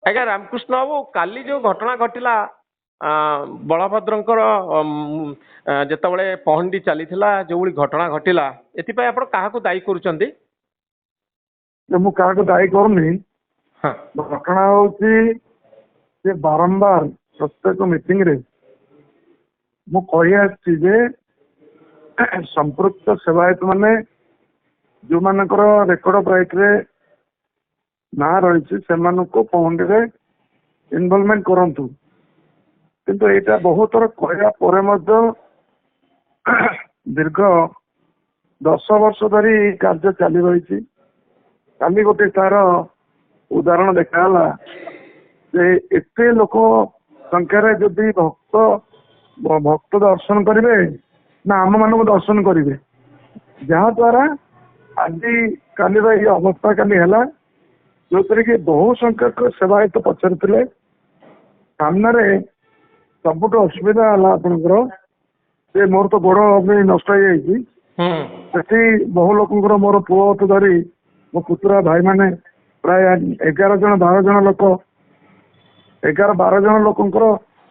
ଆଜ୍ଞା ରାମକୃଷ୍ଣ ବାବୁ କାଲି ଯୋଉ ଘଟଣା ଘଟିଲା ବଳଭଦ୍ରଙ୍କର ଯେତେବେଳେ ପହଣ୍ଡି ଚାଲିଥିଲା ଯୋଉଭଳି ଘଟଣା ଘଟିଲା ଏଥିପାଇଁ ଆପଣ କାହାକୁ ଦାୟୀ କରୁଛନ୍ତି? ମୁଁ କାହାକୁ ଦାୟୀ କରୁନି। ହଁ ଘଟଣା ହଉଛି ଯେ ବାରମ୍ବାର ପ୍ରତ୍ୟେକ ମିଟିଂରେ ମୁଁ କହି ଆସିଛି ଯେ ସମ୍ପୃକ୍ତ ସେବାୟତ ମାନେ ଯୋଉମାନଙ୍କର ରେକର୍ଡ ବ୍ରାଇଟରେ ନାଁ ରହିଛି ସେମାନଙ୍କୁ ପହଣ୍ଡିରେ ଇନଭଲଭମେଣ୍ଟ କରନ୍ତୁ, କିନ୍ତୁ ଏଇଟା ବହୁତ ଥର କହିବା ପରେ ମଧ୍ୟ ଦୀର୍ଘ 10 ବର୍ଷ ଧରି ଏଇ କାର୍ଯ୍ୟ ଚାଲି ରହିଛି। କାଲି ଗୋଟେ ତାର ଉଦାହରଣ ଦେଖାଗଲା ଯେ ଏତେ ଲୋକ ସଂଖ୍ୟାରେ ଯଦି ଭକ୍ତ ଦର୍ଶନ କରିବେ ନା ଆମ ମାନଙ୍କୁ ଦର୍ଶନ କରିବେ, ଯାହା ଦ୍ୱାରା ଆଜି କାଲିର ଏଇ ଅବସ୍ଥା କାଲି ହେଲା, ଯୋଉଥିରେ କି ବହୁ ସଂଖ୍ୟକ ସେବାୟତ ପଚାରିଥିଲେ। ସାମ୍ନାରେ ସବୁଠୁ ଅସୁବିଧା ହେଲା ଆପଣଙ୍କର ଯେ ମୋର ତ ଗୋଡ ବି ନଷ୍ଟ ହେଇଯାଇଛି। ସେଠି ବହୁ ଲୋକଙ୍କର ମୋର ପୁଅଠୁ ଧରି ମୋ ପୁତୁରା ଭାଇମାନେ ପ୍ରାୟ 11-12 ଜଣ ଲୋକ 11-12 ଜଣ ଲୋକଙ୍କର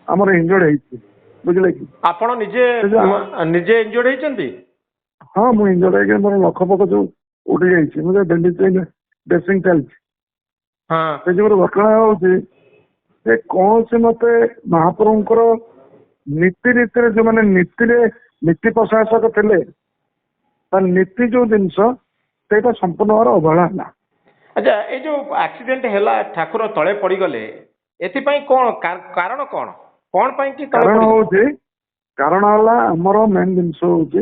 ଆମର ଇଞ୍ଜର୍ଡ ହେଇଛି, ବୁଝିଲେ କି? ଆପଣ ନିଜେ ନିଜେ ଇଞ୍ଜର୍ଡ ହେଇଛନ୍ତି? ହଁ ମୁଁ ଇଞ୍ଜର୍ଡ ହେଇକି ମୋର ନଖ ପଖ ଯୋଉ ଉଠି ଯାଇଛି, ମୁଁ ଡ୍ରେସିଂ ଚାଲିଛି। ସେ ଯୋଉ ଘଟଣା ହଉଛି ଯେ କୌଣସି ମତେ ମହାପ୍ରଭୁଙ୍କର ନୀତି ନୀତିରେ ଯୋଉମାନେ ନୀତି ପ୍ରଶାସକ ଥିଲେ ତା ନୀତି ଯୋଉ ଜିନିଷ ସେଇଟା ସମ୍ପୂର୍ଣ୍ଣ ଭାବରେ ଅବହେଳା ହେଲା। ଆଚ୍ଛା ଏଇ ଯୋଉ ଆକ୍ସିଡେଣ୍ଟ ହେଲା ଠାକୁର ତଳେ ପଡିଗଲେ ଏଥିପାଇଁ କଣ କାରଣ କଣ ପାଇଁ କି କାରଣ ହେଲା ଆମର ମେନ୍ ଜିନିଷ ହଉଛି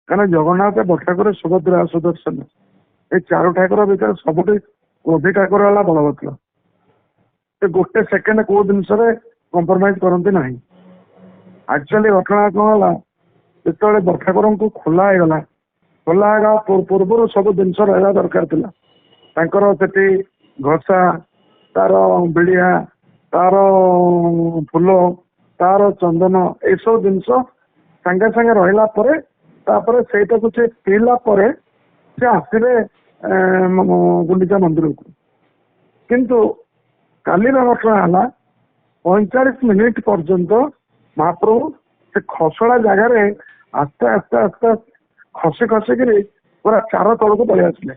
କାରଣ ଜଗନ୍ନାଥ ବଡ଼ଠାକୁର ସୁଭଦ୍ରା ସୁଦର୍ଶନ ଏଇ 4 ଠାକୁର ଭିତରେ ସବୁଠି କ୍ରୋଧୀ ଠାକୁର ହେଲା ବଳଭଦ୍ର। ସେ ଗୋଟେ ସେକେଣ୍ଡ କୋଉ ଜିନିଷରେ କମ୍ପ୍ରମାଇଜ କରନ୍ତି ନାହିଁ। ଆକ୍ଚୁଆଲି ଘଟଣା କଣ ହେଲା, ଯେତେବେଳେ ବଡ଼ଠାକୁରଙ୍କୁ ଖୋଲା ହେଇଗଲା ପୂର୍ବରୁ ସବୁ ଜିନିଷ ରହିବା ଦରକାର ଥିଲା। ତାଙ୍କର ସେଠି ଘଷା, ତାର ବିଡିଆ, ତାର ଫୁଲ, ତାର ଚନ୍ଦନ, ଏସବୁ ଜିନିଷ ସାଙ୍ଗେ ସାଙ୍ଗେ ରହିଲା ପରେ ତାପରେ ସେଇଟାକୁ ସେ ପିଇଲା ପରେ ସେ ଆସିବେ ଗୁଣ୍ଡିଚା ମନ୍ଦିରକୁ। କିନ୍ତୁ କାଲିର ଘଟଣା ହେଲା 45 ମିନିଟ୍ ପର୍ଯ୍ୟନ୍ତ ମହାପ୍ରଭୁ ସେ ଖସଡା ଜାଗାରେ ଆସ୍ତେ ଆସ୍ତେ ଆସ୍ତେ ଖସିକିରି ପୁରା ଚାର ତଳକୁ ପଳେଇ ଆସିଲେ।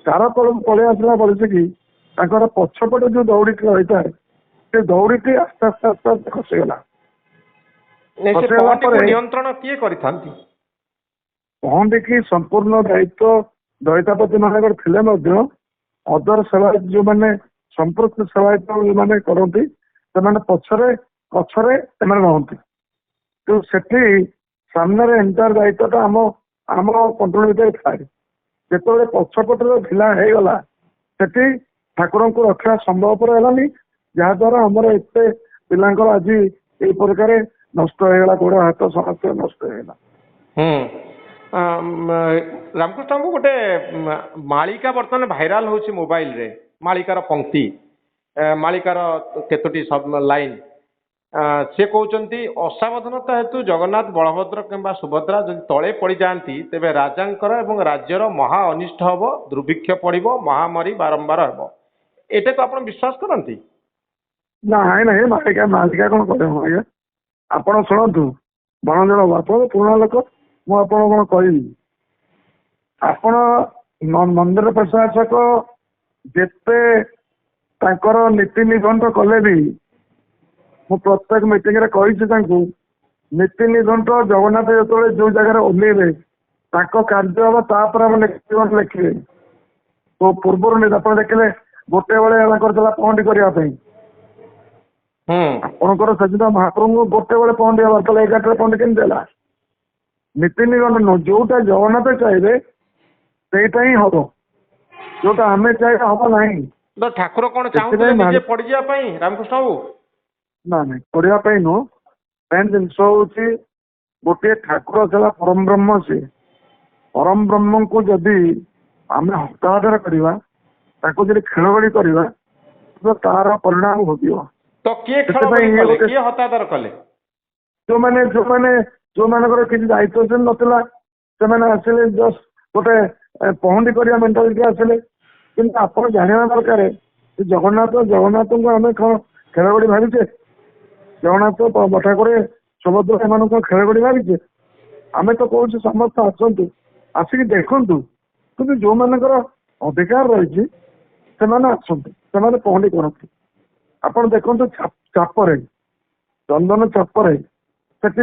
ଚାର ତଳକୁ ପଳେଇ ଆସିଲା ପରିଚିକି ତାଙ୍କର ପଛପଟେ ଯୋଉ ଦଉଡିଟି ରହିଥାଏ ସେ ଦଉଡିଟି ଆସ୍ତେ ଆସ୍ତେ ଆସ୍ତେ ଆସ୍ତେ ଖସିଗଲା। ନିୟନ୍ତ୍ରଣ କିଏ କରିଥାନ୍ତି? ପହଣ୍ଡିକି ସମ୍ପୂର୍ଣ୍ଣ ଦାୟିତ୍ୱ ଦଇତାପତି ମାନଙ୍କର ଥିଲେ ମଧ୍ୟ ଅଦର ସେବାୟତ ଯୋଉମାନେ ସମ୍ପୃକ୍ତ ସେବାୟତ ଯୋଉମାନେ କରନ୍ତି ସେମାନେ ପଛରେ ସେମାନେ ରହନ୍ତି। କିନ୍ତୁ ସେଠି ସାମ୍ନାରେ ଏଣ୍ଟାର ଦାୟିତ୍ୱଟା ଆମ କଣ୍ଟ୍ରୋଲ ଭିତରେ ଥାଏ। ଯେତେବେଳେ ପଛପଟରେ ଢିଲା ହେଇଗଲା ସେଠି ଠାକୁରଙ୍କୁ ରଖିବା ସମ୍ଭବପର ହେଲାନି, ଯାହାଦ୍ୱାରା ଆମର ଏତେ ପିଲାଙ୍କର ଆଜି ଏଇ ପ୍ରକାର ନଷ୍ଟ ହେଇଗଲା, ଗୋଡ ହାତ ସମସ୍ତେ ନଷ୍ଟ ହେଇଗଲା। ରାମକୃଷ୍ଣ ବାବୁ ଗୋଟେ ମାଳିକା ବର୍ତ୍ତମାନ ଭାଇରାଲ ହଉଛି ମୋବାଇଲରେ, ମାଳିକାର ପଙ୍କ୍ତି, ମାଳିକାର କେତୋଟି ଲାଇନ। ସେ କହୁଛନ୍ତି ଅସାବଧାନତା ହେତୁ ଜଗନ୍ନାଥ ବଳଭଦ୍ର କିମ୍ବା ସୁଭଦ୍ରା ଯଦି ତଳେ ପଡ଼ିଯାଆନ୍ତି ତେବେ ରାଜାଙ୍କର ଏବଂ ରାଜ୍ୟର ମହା ଅନିଷ୍ଟ ହେବ, ଦୁର୍ଭିକ୍ଷ ପଡ଼ିବ, ମହାମାରୀ ବାରମ୍ବାର ହେବ। ଏଇଟାକୁ ଆପଣ ବିଶ୍ୱାସ କରନ୍ତି? ନାଇଁ ମାଳିକା କଣ କହିବ ଆଜ୍ଞା? ଆପଣ ଶୁଣନ୍ତୁ, ବଣଜଳ ଆପଣ ପୁରୁଣା ଲୋକ, ମୁଁ ଆପଣଙ୍କୁ କଣ କହିବି? ଆପଣ ମନ୍ଦିର ପ୍ରଶାସକ ଯେତେ ତାଙ୍କର ନୀତି ନିଘଣ୍ଟ କଲେ ବି ମୁଁ ପ୍ରତ୍ୟେକ ମିଟିଂରେ କହିଛି ତାଙ୍କୁ, ନୀତି ନିଘଣ୍ଟ ଜଗନ୍ନାଥ ଯେତେବେଳେ ଯୋଉ ଜାଗାରେ ଓହ୍ଲେଇବେ ତାଙ୍କ କାର୍ଯ୍ୟ ହବ, ତାପରେ ଆମେ ଲେଖିବେ। ତ ପୂର୍ବରୁ ଆପଣ ଦେଖିଲେ ଗୋଟେ ବେଳେ ତାଙ୍କର ଥିଲା ପହଣ୍ଡି କରିବା ପାଇଁ। ଆପଣଙ୍କର ସେଦିନ ମହାପ୍ରଭୁଙ୍କୁ ଗୋଟେ ବେଳେ ପହଣ୍ଡି ହବାର ଥିଲା, 11ଟାରେ ପହଣ୍ଡି କେମିତି ହେଲା? ନୀତି ନିଘଣ୍ଟ ନୁହଁ, ଯୋଉଟା ଜଗନ୍ନାଥ ଚାହିଁବେ ସେଇଟା ହିଁ ହବ, ଯୋଉଟା ଆମେ ଚାହିଁଲେ ହବ ନାହିଁ। ଠାକୁର କଣ ଚାହୁଁଥିଲେ ନିଜେ ପଡିଯିବା ପାଇଁ ରାମକୃଷ୍ଣ ବାବୁ? ନାଇଁ ପଢିବା ପାଇଁ ନୁହଁ। ମେନ୍ ଜିନିଷ ହଉଛି ଗୋଟିଏ ଠାକୁର ଥିଲା ପରମ ବ୍ରହ୍ମ। ସେ ପରମ ବ୍ରହ୍ମଙ୍କୁ ଯଦି ଆମେ ହସ୍ତାନ୍ତର କରିବା, ତାକୁ ଯଦି ଖେଳଗଡି କରିବା ତ ତାର ପରିଣାମ ଭୋଗିବ। ତ କିଏ ହତାଦର କଲେ? ଯୋଉମାନଙ୍କର କିଛି ଦାୟିତ୍ୱ ନଥିଲା ସେମାନେ ଆସିଲେ, ଜଷ୍ଟ ଗୋଟେ ପହଣ୍ଡି କରିବା ମେଣ୍ଟାଲିଟି ଆସିଲେ। କିନ୍ତୁ ଆପଣ ଜାଣିବା ଦରକାର ଜଗନ୍ନାଥଙ୍କୁ ଆମେ କଣ ଖେଳଗଡି ଭାବିଛେ? ଜଗନ୍ନାଥ ଠାକୁରେ ସୁଭଦ୍ରା ଏମାନଙ୍କୁ କଣ ଖେଳଗଡି ଭାବିଛେ? ଆମେ ତ କହୁଛୁ ସମସ୍ତେ ଆସନ୍ତୁ, ଆସିକି ଦେଖନ୍ତୁ, କିନ୍ତୁ ଯୋଉମାନଙ୍କର ଅଧିକାର ରହିଛି ସେମାନେ ଆସନ୍ତୁ, ସେମାନେ ପହଣ୍ଡି କରନ୍ତୁ। ଆପଣ ଦେଖନ୍ତୁ ଚାପରେ, ଚନ୍ଦନ ଚାପରେ ସେଠି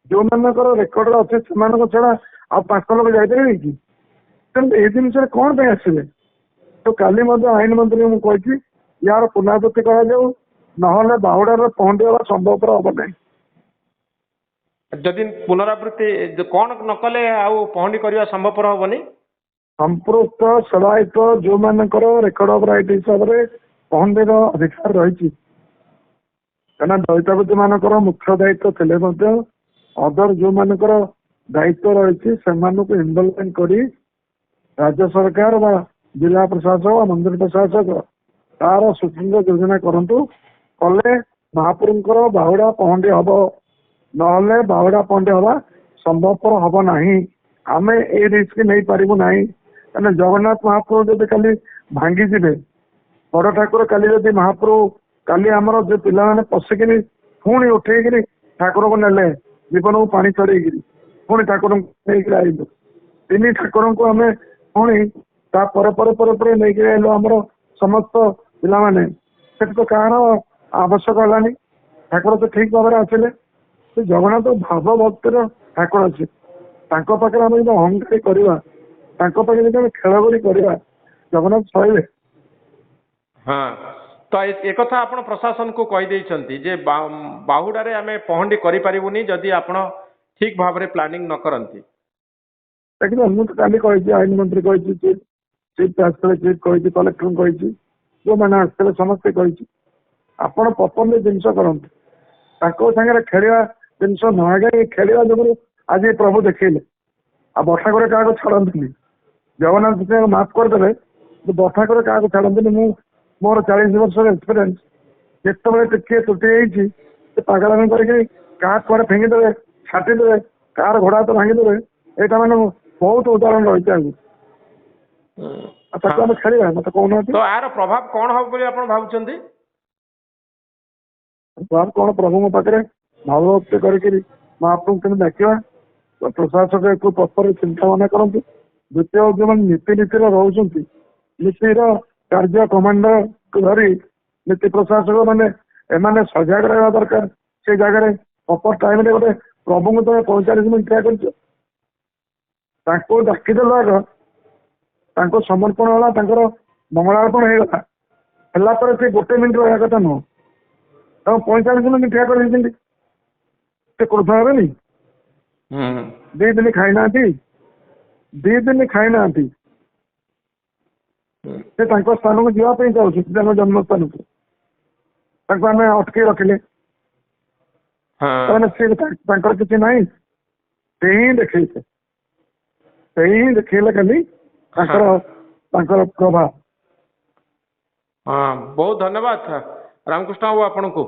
ଯୋଉମାନଙ୍କର ରେକର୍ଡ ଅଛି ସେମାନଙ୍କ ଛଡା ଆଉ 5 ଲୋକ ଯାଇପାରିବେ କି? ତେଣୁ ଏଇ ଜିନିଷରେ କଣ ପାଇଁ ଆସିବେ? ତ କାଲି ମଧ୍ୟ ଆଇନ ମନ୍ତ୍ରୀଙ୍କୁ ମୁଁ କହିଛି ୟାର ପୁନରାବୃତ୍ତି କରାଯାଉ, ନହେଲେ ବାହୁଡାର ପହଣ୍ଡି ହେବା ସମ୍ଭବପର ହବ ନାହିଁ। ଯଦି ପୁନରାବୃତ୍ତି କଣ ନ କଲେ ଆଉ ପହଣ୍ଡି କରିବା ସମ୍ଭବପର ହବନି? ସମ୍ପୃକ୍ତ ସେବାୟତ ଯୋଉମାନଙ୍କର ରେକର୍ଡ ଅଫ ରାଇଟ୍ ହିସାବରେ ପହଣ୍ଡିର ଅଧିକାର ରହିଛି, କାହିଁକିନା ଦଇତାପତି ମାନଙ୍କର ମୁଖ୍ୟ ଦାୟିତ୍ୱ ଥିଲେ ମଧ୍ୟ ଅଦର ଯୋଉମାନଙ୍କର ଦାୟିତ୍ୱ ରହିଛି ସେମାନଙ୍କୁ ଇନଭଲଭମେଣ୍ଟ କରି ରାଜ୍ୟ ସରକାର ବା ଜିଲ୍ଲା ପ୍ରଶାସକ ବା ମନ୍ଦିର ପ୍ରଶାସକ ତାର ସ୍ୱତନ୍ତ୍ର ଯୋଜନା କରନ୍ତୁ। କଲେ ମହାପ୍ରଭୁଙ୍କର ବାହୁଡା ପହଣ୍ଡି ହବ, ନହେଲେ ବାହୁଡା ପହଣ୍ଡି ହବା ସମ୍ଭବପର ହବ ନାହିଁ। ଆମେ ଏଇ ରିସ୍କ ନେଇପାରିବୁ ନାହିଁ। କାହିଁକିନା ଜଗନ୍ନାଥ ମହାପ୍ରଭୁ ଯଦି କାଲି ଭାଙ୍ଗିଯିବେ, ବଡ ଠାକୁର କାଲି ଯଦି ମହାପ୍ରଭୁ କାଲି ଆମର ଯୋଉ ପିଲାମାନେ ପଶିକିରି ପୁଣି ଉଠେଇକିରି ଠାକୁରଙ୍କୁ ନେଲେ, ଜୀବନକୁ ପାଣି ଚଢେଇକିରି ପୁଣି ଠାକୁରଙ୍କୁ ନେଇକିରି ଆଇଲୁ, 3 ଠାକୁରଙ୍କୁ ଆମେ ପୁଣି ତା ପରେ ନେଇକି ଆଇଲୁ ଆମର ସମସ୍ତ ପିଲାମାନେ, ସେଠି ତ କାହାର ଆବଶ୍ୟକ ହେଲାନି। ଠାକୁର ତ ଠିକ ଭାବରେ ଆସିଲେ। ସେ ଜଗନ୍ନାଥ ଭାବ ଭକ୍ତିର ଠାକୁର ଅଛି। ତାଙ୍କ ପାଖରେ ଆମେ ଯଦି ଅହଙ୍କାରୀ କରିବା, ତାଙ୍କ ପାଖରେ ଯଦି ଆମେ ଖେଳଗଡି କରିବା, ଜଗନ୍ନାଥ ସହିବେ? ହଁ, ତ ଏକଥା ଆପଣ ପ୍ରଶାସନକୁ କହିଦେଇଛନ୍ତି ଯେ ବାହୁଡାରେ ଆମେ ପହଣ୍ଡି କରିପାରିବୁନି ଯଦି ଆପଣ ଠିକ ଭାବରେ ପ୍ଲାନିଂ ନ କରନ୍ତି। ଦେଖିବା, ମୁଁ ତ କାଲି କହିଛି, ଆଇନ ମନ୍ତ୍ରୀ କହିଛି, ଚିଫ୍ ଆସିଥିଲେ, ଚିଫ୍ କହିଛି, କଲେକ୍ଟରଙ୍କୁ କହିଛି, ଯୋଉମାନେ ଆସିଥିଲେ ସମସ୍ତେ କହିଛି, ଆପଣ ପ୍ରପରଲି ଜିନିଷ କରନ୍ତୁ। ତାଙ୍କ ସାଙ୍ଗରେ ଖେଳିବା ଜିନିଷ ନ ଆଗେ ଖେଳିବା ଯୋଗୁରୁ ଆଜି ପ୍ରଭୁ ଦେଖେଇଲେ। ଆଉ ବର୍ଷା করে କାହାକୁ ଛାଡନ୍ତିନି। ଜଗନ୍ନାଥ ମାଫ କରିଦେବେ, ବର୍ଷା করে କାହାକୁ ଛାଡନ୍ତିନି। ମୁଁ ମୋର 40 ବର୍ଷର ଏକ୍ସପିରିଏନ୍ସ, ଯେତେବେଳେ ଟିକେ ତ୍ରୁଟି ହେଇଛି ସେ ପାଗଳାମି କରିକି କାହା କୁଆଡେ ଫିଙ୍ଗିଦେବେ, ଛାଟିଦେବେ, କାହାର ଘୋଡା ହାତ ଭାଙ୍ଗିଦେବେ। ଏଇଟା ମାନେ ବହୁତ ଉଦାହରଣ ରହିଛି ଆଗକୁ। ଆଉ ତାକୁ ଆମେ ଖେଳିବା, ମତେ କହୁନାହାନ୍ତି। ତ ଏହାର ପ୍ରଭାବ କଣ ହବ ବୋଲି ଆପଣ ଭାବୁଛନ୍ତି? କଣ, ପ୍ରଭୁଙ୍କ ପାଖରେ ଭାବଭକ୍ତି କରିକିରି ମହାପ୍ରଭୁଙ୍କୁ କେମିତି ଡାକିବା, ପ୍ରଶାସକ ଏକୁ ପ୍ରପର ଚିନ୍ତା ଭାବନା କରନ୍ତୁ। ଦ୍ୱିତୀୟ, ଯୋଉମାନେ ନୀତିରେ ରହୁଛନ୍ତି, ନୀତିର କାର୍ଯ୍ୟ କମାଣ୍ଡରକୁ ଧରି ନୀତି ପ୍ରଶାସକ ମାନେ ଏମାନେ ସଜାଗ ରହିବା ଦରକାର। ସେ ଜାଗାରେ ପ୍ରପର ଟାଇମରେ ଗୋଟେ ପ୍ରଭୁଙ୍କୁ ତମେ 45 ମିନିଟ୍ ଠିଆ କରିଛ, ତାଙ୍କୁ ଡାକିଦେଲ, ଆଗ ତାଙ୍କୁ ସମର୍ପଣ ହେଲା, ତାଙ୍କର ମଙ୍ଗଳାର୍ପଣ ହେଇଗଲା, ହେଲା ପରେ ସେ 1 ମିନିଟ୍ ରହିବା କଥା ନୁହଁ, ତାଙ୍କୁ 45 ମିନିଟ୍ ଠିଆ କରିଦେଇଛନ୍ତି। ସେ କ୍ରୋଧ ହେବେନି? 2 ଦିନ ଖାଇନାହାନ୍ତି, 2 ଦିନ ଖାଇନାହାନ୍ତି, ସେ ତାଙ୍କ ସ୍ଥାନକୁ ଯିବା ପାଇଁ ଚାହୁଁଛନ୍ତି, ତାଙ୍କ ଜନ୍ମସ୍ଥାନକୁ। ତାଙ୍କୁ ଆମେ ଅଟକେଇ ରଖିଲେ, ତାହେଲେ ସେ ତାଙ୍କର କିଛି ନାହିଁ। ସେ ହିଁ ଦେଖେଇଲେ, କାଲି ତାଙ୍କର ପ୍ରଭାବ। ହଁ, ବହୁତ ଧନ୍ୟବାଦ ରାମକୃଷ୍ଣ ବାବୁ ଆପଣଙ୍କୁ।